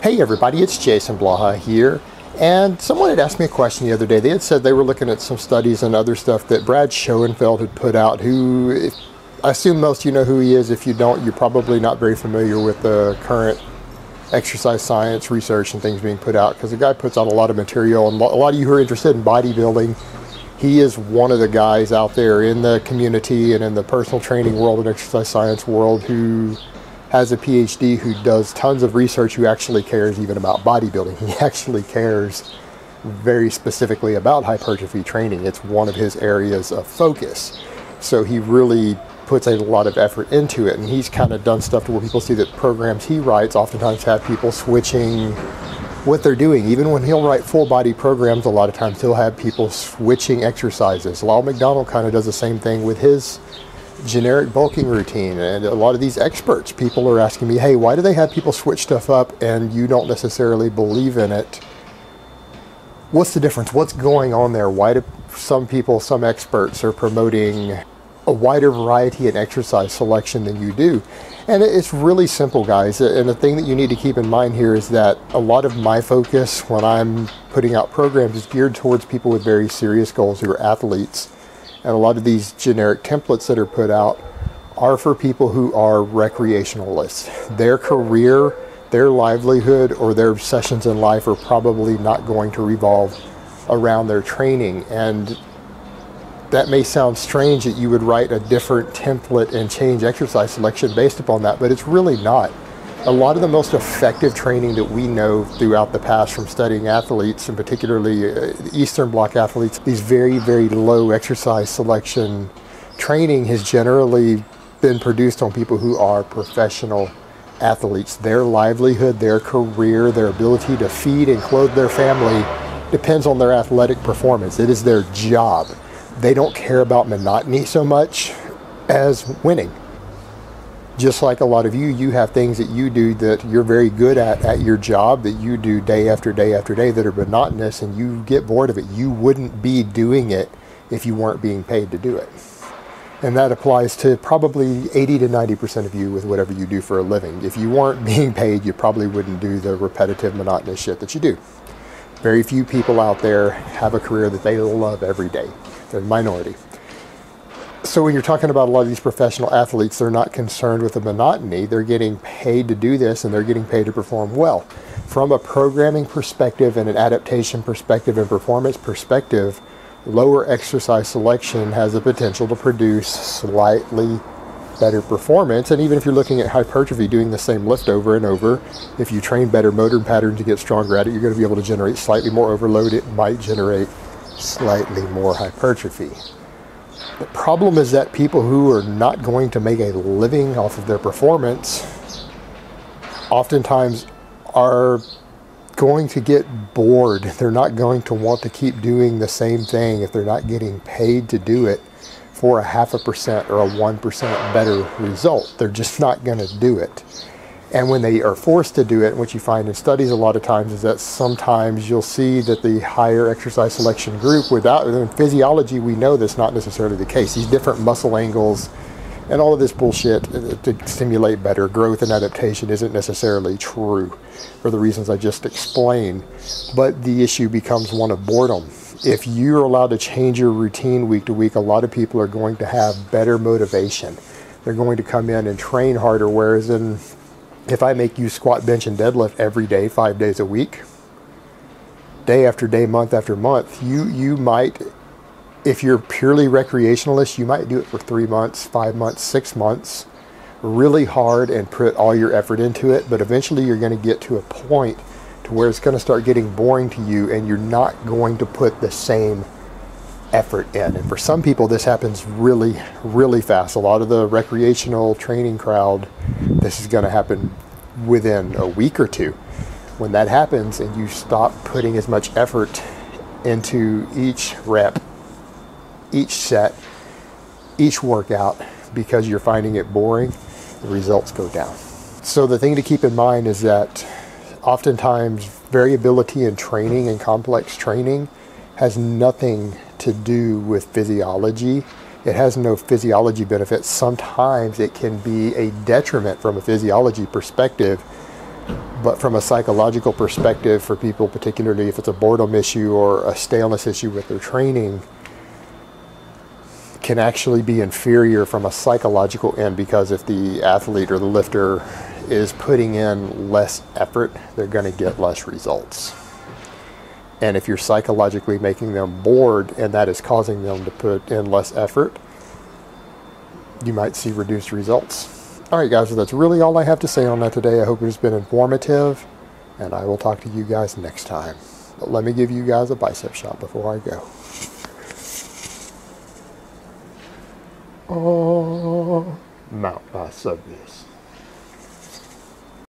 Hey everybody, it's Jason Blaha here, and someone had asked me a question the other day. They had said they were looking at some studies and other stuff that Brad Schoenfeld had put out, who, I assume most of you know who he is. If you don't, you're probably not very familiar with the current exercise science research and things being put out, because the guy puts out a lot of material, and a lot of you who are interested in bodybuilding, he is one of the guys out there in the community and in the personal training world and exercise science world who has a PhD, who does tons of research, who actually cares even about bodybuilding. He actually cares very specifically about hypertrophy training. It's one of his areas of focus. So he really puts a lot of effort into it, and he's kind of done stuff to where people see that programs he writes oftentimes have people switching what they're doing. Even when he'll write full body programs, a lot of times he'll have people switching exercises. Lyle McDonald kind of does the same thing with his generic bulking routine, and a lot of these experts, people are asking me, hey, why do they have people switch stuff up and you don't necessarily believe in it? What's the difference? What's going on there? Why do some people, some experts are promoting a wider variety in exercise selection than you do? And it's really simple, guys. And the thing that you need to keep in mind here is that a lot of my focus when I'm putting out programs is geared towards people with very serious goals who are athletes. And a lot of these generic templates that are put out are for people who are recreationalists. Their career, their livelihood, or their sessions in life are probably not going to revolve around their training. And that may sound strange that you would write a different template and change exercise selection based upon that, but it's really not. A lot of the most effective training that we know throughout the past from studying athletes, and particularly Eastern Bloc athletes, these very, very low exercise selection training has generally been produced on people who are professional athletes. Their livelihood, their career, their ability to feed and clothe their family depends on their athletic performance. It is their job. They don't care about monotony so much as winning. Just like a lot of you have things that you do that you're very good at your job, that you do day after day after day, that are monotonous, and you get bored of it. You wouldn't be doing it if you weren't being paid to do it. And that applies to probably 80 to 90% of you with whatever you do for a living. If you weren't being paid, you probably wouldn't do the repetitive, monotonous shit that you do. Very few people out there have a career that they love every day. They're the minority. So when you're talking about a lot of these professional athletes, they're not concerned with the monotony. They're getting paid to do this, and they're getting paid to perform well. From a programming perspective and an adaptation perspective and performance perspective, lower exercise selection has the potential to produce slightly better performance. And even if you're looking at hypertrophy, doing the same lift over and over, if you train better motor patterns to get stronger at it, you're going to be able to generate slightly more overload. It might generate slightly more hypertrophy. The problem is that people who are not going to make a living off of their performance oftentimes are going to get bored. They're not going to want to keep doing the same thing if they're not getting paid to do it for a 0.5% or a 1% better result. They're just not going to do it. And when they are forced to do it, what you find in studies a lot of times is that sometimes you'll see that the higher exercise selection group, in physiology, we know that's not necessarily the case. These different muscle angles and all of this bullshit to stimulate better growth and adaptation isn't necessarily true for the reasons I just explained. But the issue becomes one of boredom. If you're allowed to change your routine week to week, a lot of people are going to have better motivation. They're going to come in and train harder, whereas if I make you squat, bench, and deadlift every day, 5 days a week, day after day, month after month, you might, if you're purely recreationalist, you might do it for 3 months, 5 months, 6 months, really hard and put all your effort into it. But eventually you're going to get to a point to where it's going to start getting boring to you, and you're not going to put the same effort in. And for some people, this happens really, really fast. A lot of the recreational training crowd, this is going to happen within a week or two. When that happens and you stop putting as much effort into each rep, each set, each workout, because you're finding it boring, the results go down. So the thing to keep in mind is that oftentimes variability in training and complex training has nothing to do with physiology. It has no physiology benefits. Sometimes it can be a detriment from a physiology perspective But from a psychological perspective, for people, particularly if it's a boredom issue or a staleness issue with their training, can actually be inferior from a psychological end, because if the athlete or the lifter is putting in less effort, they're going to get less results. And if you're psychologically making them bored and that is causing them to put in less effort, you might see reduced results. All right, guys, so that's really all I have to say on that today. I hope it has been informative, and I will talk to you guys next time. But let me give you guys a bicep shot before I go. Oh, mount my subbies.